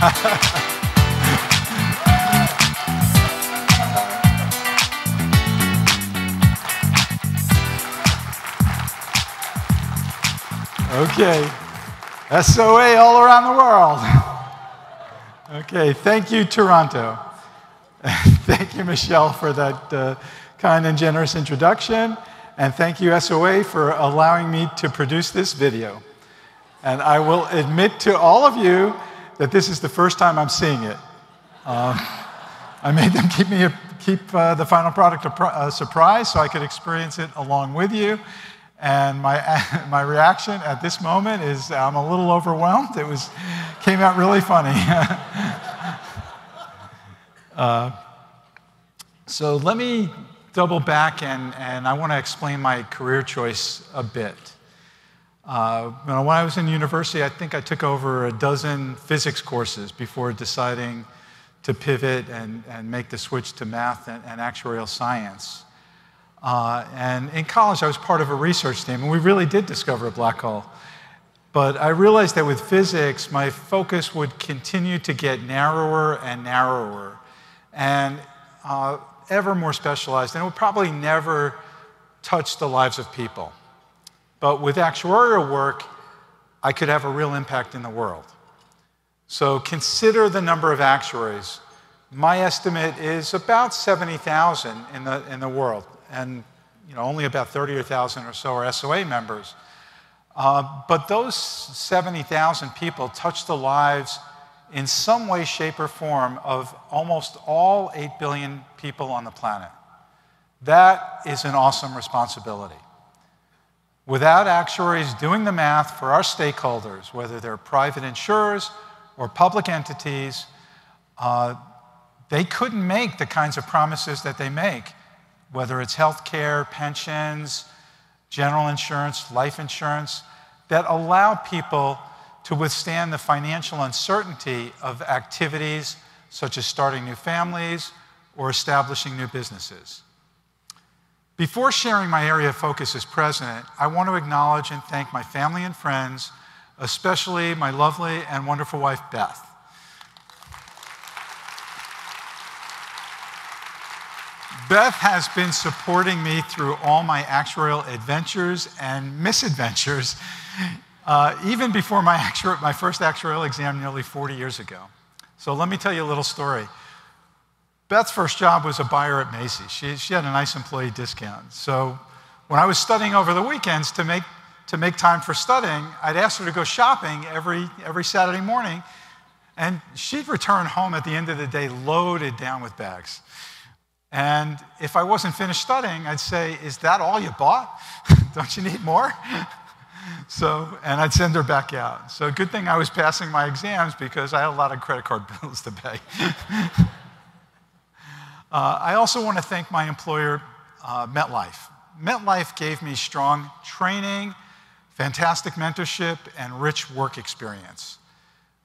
Okay, SOA all around the world. Okay, thank you, Toronto. Thank you, Michelle, for that kind and generous introduction. And thank you, SOA, for allowing me to produce this video. And I will admit to all of you that this is the first time I'm seeing it. I made them keep the final product a surprise so I could experience it along with you. And my reaction at this moment is I'm a little overwhelmed. Came out really funny. So let me double back, and I want to explain my career choice a bit. When I was in university, I think I took over a dozen physics courses before deciding to pivot and make the switch to math and actuarial science. And in college, I was part of a research team, and we really did discover a black hole. But I realized that with physics, my focus would continue to get narrower and narrower, and ever more specialized, and it would probably never touch the lives of people. But with actuarial work, I could have a real impact in the world. So consider the number of actuaries. My estimate is about 70,000 in the world, and only about 30,000 or so are SOA members. But those 70,000 people touch the lives in some way, shape, or form of almost all 8 billion people on the planet. That is an awesome responsibility. Without actuaries doing the math for our stakeholders, whether they're private insurers or public entities, they couldn't make the kinds of promises that they make, whether it's healthcare, pensions, general insurance, life insurance, that allow people to withstand the financial uncertainty of activities such as starting new families or establishing new businesses. Before sharing my area of focus as president, I want to acknowledge and thank my family and friends, especially my lovely and wonderful wife, Beth. Beth has been supporting me through all my actuarial adventures and misadventures, even before my first actuarial exam nearly 40 years ago. So let me tell you a little story. Beth's first job was a buyer at Macy's. She had a nice employee discount. So when I was studying over the weekends to make time for studying, I'd ask her to go shopping every Saturday morning, and she'd return home at the end of the day loaded down with bags. And if I wasn't finished studying, I'd say, "Is that all you bought? Don't you need more?" And I'd send her back out. So good thing I was passing my exams because I had a lot of credit card bills to pay. I also want to thank my employer, MetLife. MetLife gave me strong training, fantastic mentorship, and rich work experience.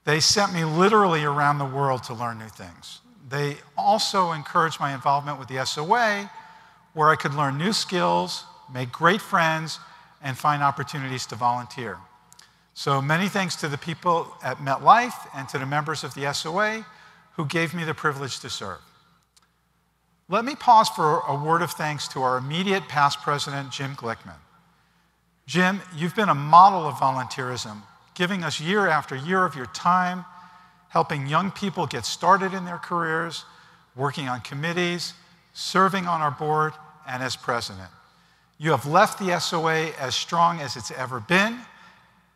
They sent me literally around the world to learn new things. They also encouraged my involvement with the SOA, where I could learn new skills, make great friends, and find opportunities to volunteer. So many thanks to the people at MetLife and to the members of the SOA who gave me the privilege to serve. Let me pause for a word of thanks to our immediate past president, Jim Glickman. Jim, you've been a model of volunteerism, giving us year after year of your time, helping young people get started in their careers, working on committees, serving on our board, and as president. You have left the SOA as strong as it's ever been,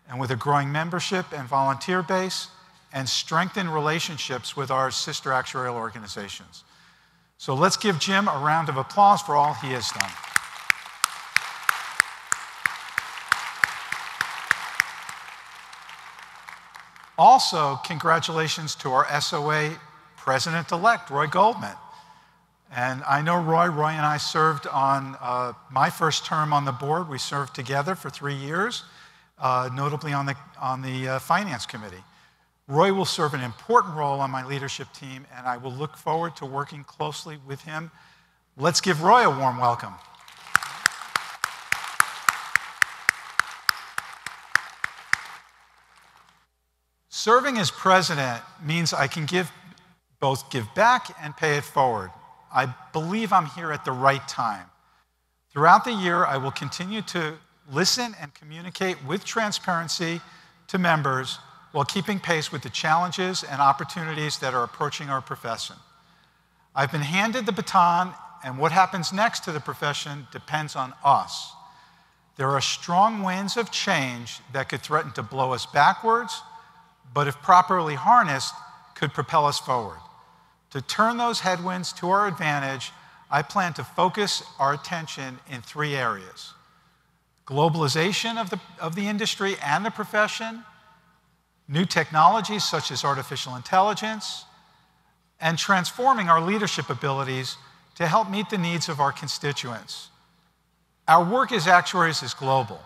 and with a growing membership and volunteer base, and strengthened relationships with our sister actuarial organizations. So let's give Jim a round of applause for all he has done. Also, congratulations to our SOA president-elect, Roy Goldman. And I know Roy and I served on my first term on the board. We served together for 3 years, notably on the Finance Committee. Roy will serve an important role on my leadership team, and I will look forward to working closely with him. Let's give Roy a warm welcome. Serving as president means I can both give back and pay it forward. I believe I'm here at the right time. Throughout the year, I will continue to listen and communicate with transparency to members while keeping pace with the challenges and opportunities that are approaching our profession. I've been handed the baton, and what happens next to the profession depends on us. There are strong winds of change that could threaten to blow us backwards, but if properly harnessed, could propel us forward. To turn those headwinds to our advantage, I plan to focus our attention in 3 areas: globalization of the industry and the profession, new technologies such as artificial intelligence, and transforming our leadership abilities to help meet the needs of our constituents. Our work as actuaries is global.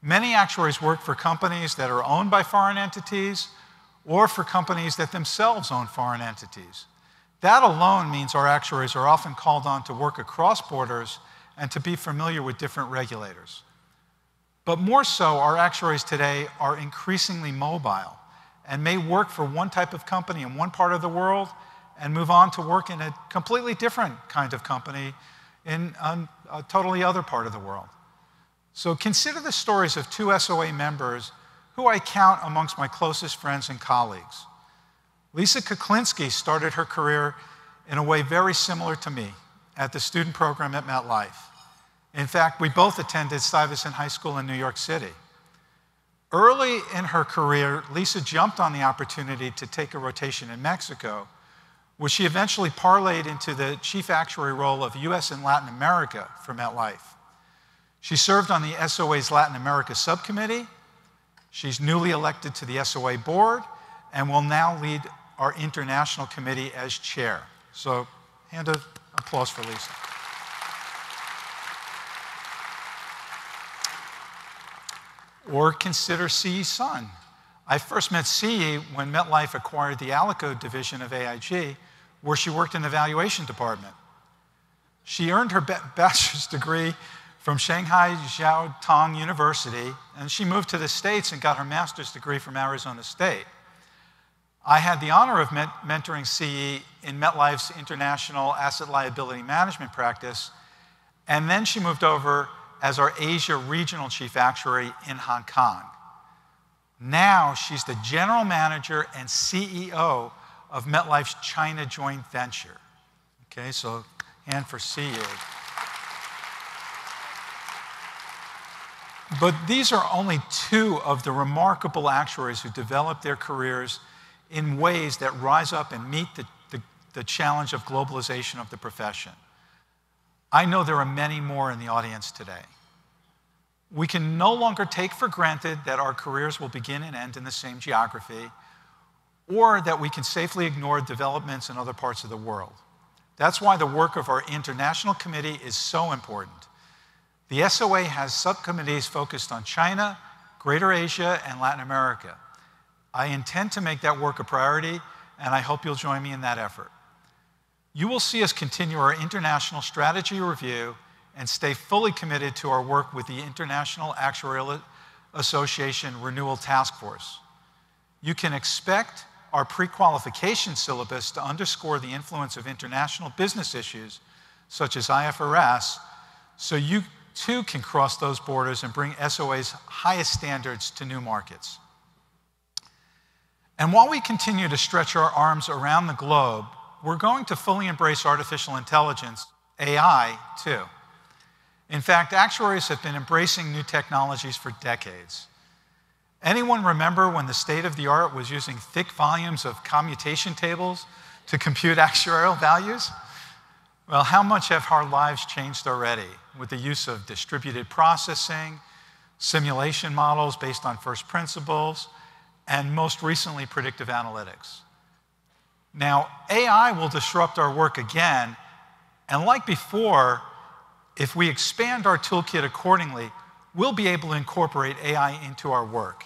Many actuaries work for companies that are owned by foreign entities or for companies that themselves own foreign entities. That alone means our actuaries are often called on to work across borders and to be familiar with different regulators. But more so, our actuaries today are increasingly mobile and may work for one type of company in one part of the world and move on to work in a completely different kind of company in a totally other part of the world. So consider the stories of 2 SOA members who I count amongst my closest friends and colleagues. Lisa Kuklinski started her career in a way very similar to me at the student program at MetLife. In fact, we both attended Stuyvesant High School in New York City. Early in her career, Lisa jumped on the opportunity to take a rotation in Mexico, which she eventually parlayed into the chief actuary role of US and Latin America for MetLife. She served on the SOA's Latin America subcommittee. She's newly elected to the SOA board and will now lead our international committee as chair. So, hand of applause for Lisa. Or consider CE's son. I first met CE when MetLife acquired the Alico division of AIG, where she worked in the valuation department. She earned her bachelor's degree from Shanghai Jiao Tong University, and she moved to the States and got her master's degree from Arizona State. I had the honor of mentoring CE in MetLife's international asset liability management practice, and then she moved over as our Asia regional chief actuary in Hong Kong. Now she's the general manager and CEO of MetLife's China joint venture. Okay, so hand for CE. But these are only 2 of the remarkable actuaries who develop their careers in ways that rise up and meet the challenge of globalization of the profession. I know there are many more in the audience today. We can no longer take for granted that our careers will begin and end in the same geography, or that we can safely ignore developments in other parts of the world. That's why the work of our international committee is so important. The SOA has subcommittees focused on China, Greater Asia, and Latin America. I intend to make that work a priority, and I hope you'll join me in that effort. You will see us continue our international strategy review and stay fully committed to our work with the International Actuarial Association Renewal Task Force. You can expect our pre-qualification syllabus to underscore the influence of international business issues, such as IFRS, so you too can cross those borders and bring SOA's highest standards to new markets. And while we continue to stretch our arms around the globe, we're going to fully embrace artificial intelligence, AI, too. In fact, actuaries have been embracing new technologies for decades. Anyone remember when the state of the art was using thick volumes of commutation tables to compute actuarial values? Well, how much have our lives changed already with the use of distributed processing, simulation models based on first principles, and most recently, predictive analytics? Now, AI will disrupt our work again, and like before, if we expand our toolkit accordingly, we'll be able to incorporate AI into our work.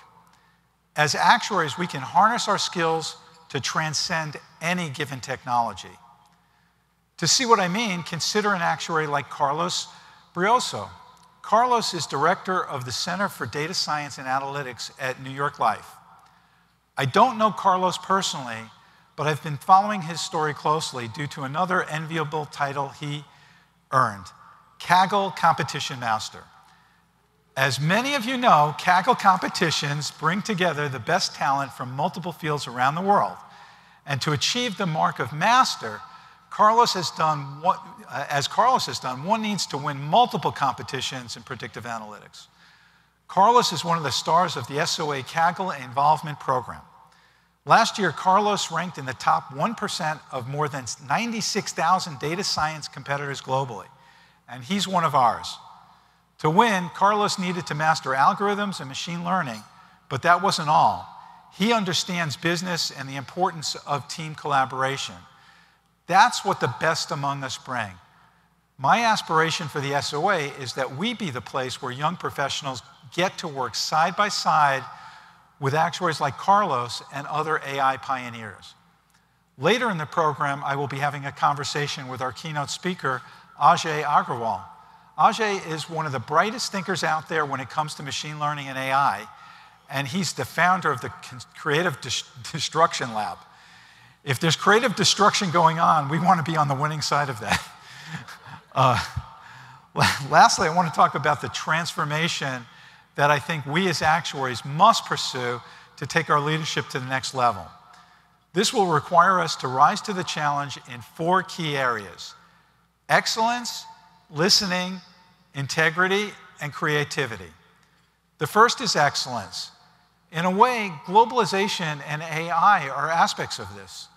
As actuaries, we can harness our skills to transcend any given technology. To see what I mean, consider an actuary like Carlos Brioso. Carlos is director of the Center for Data Science and Analytics at New York Life. I don't know Carlos personally, but I've been following his story closely due to another enviable title he earned, Kaggle Competition Master. As many of you know, Kaggle competitions bring together the best talent from multiple fields around the world. And to achieve the mark of master, Carlos has done one needs to win multiple competitions in predictive analytics. Carlos is one of the stars of the SOA Kaggle Involvement Program. Last year, Carlos ranked in the top 1% of more than 96,000 data science competitors globally, and he's one of ours. To win, Carlos needed to master algorithms and machine learning, but that wasn't all. He understands business and the importance of team collaboration. That's what the best among us bring. My aspiration for the SOA is that we be the place where young professionals get to work side by side with actuaries like Carlos and other AI pioneers. Later in the program, I will be having a conversation with our keynote speaker, Agarwal. Ajay is one of the brightest thinkers out there when it comes to machine learning and AI, and he's the founder of the Creative Destruction Lab. If there's creative destruction going on, we want to be on the winning side of that. Lastly, I want to talk about the transformation that I think we as actuaries must pursue to take our leadership to the next level. This will require us to rise to the challenge in 4 key areas: excellence, listening, integrity, and creativity. The first is excellence. In a way, globalization and AI are aspects of this.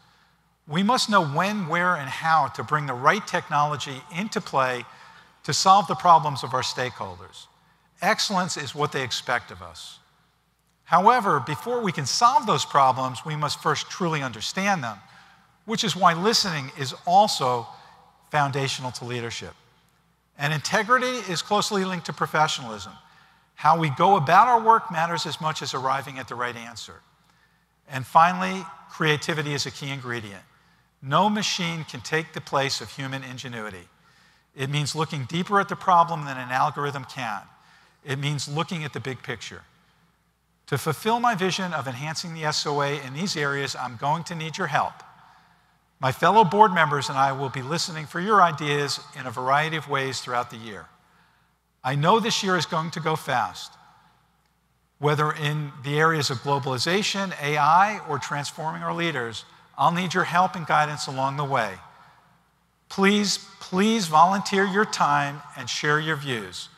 We must know when, where, and how to bring the right technology into play to solve the problems of our stakeholders. Excellence is what they expect of us. However, before we can solve those problems, we must first truly understand them, which is why listening is also foundational to leadership. And integrity is closely linked to professionalism. How we go about our work matters as much as arriving at the right answer. And finally, creativity is a key ingredient. No machine can take the place of human ingenuity. It means looking deeper at the problem than an algorithm can. It means looking at the big picture. To fulfill my vision of enhancing the SOA in these areas, I'm going to need your help. My fellow board members and I will be listening for your ideas in a variety of ways throughout the year. I know this year is going to go fast. Whether in the areas of globalization, AI, or transforming our leaders, I'll need your help and guidance along the way. Please volunteer your time and share your views.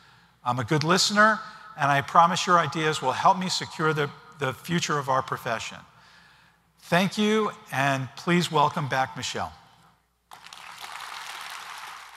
I'm a good listener, and I promise your ideas will help me secure the future of our profession. Thank you, and please welcome back Michelle.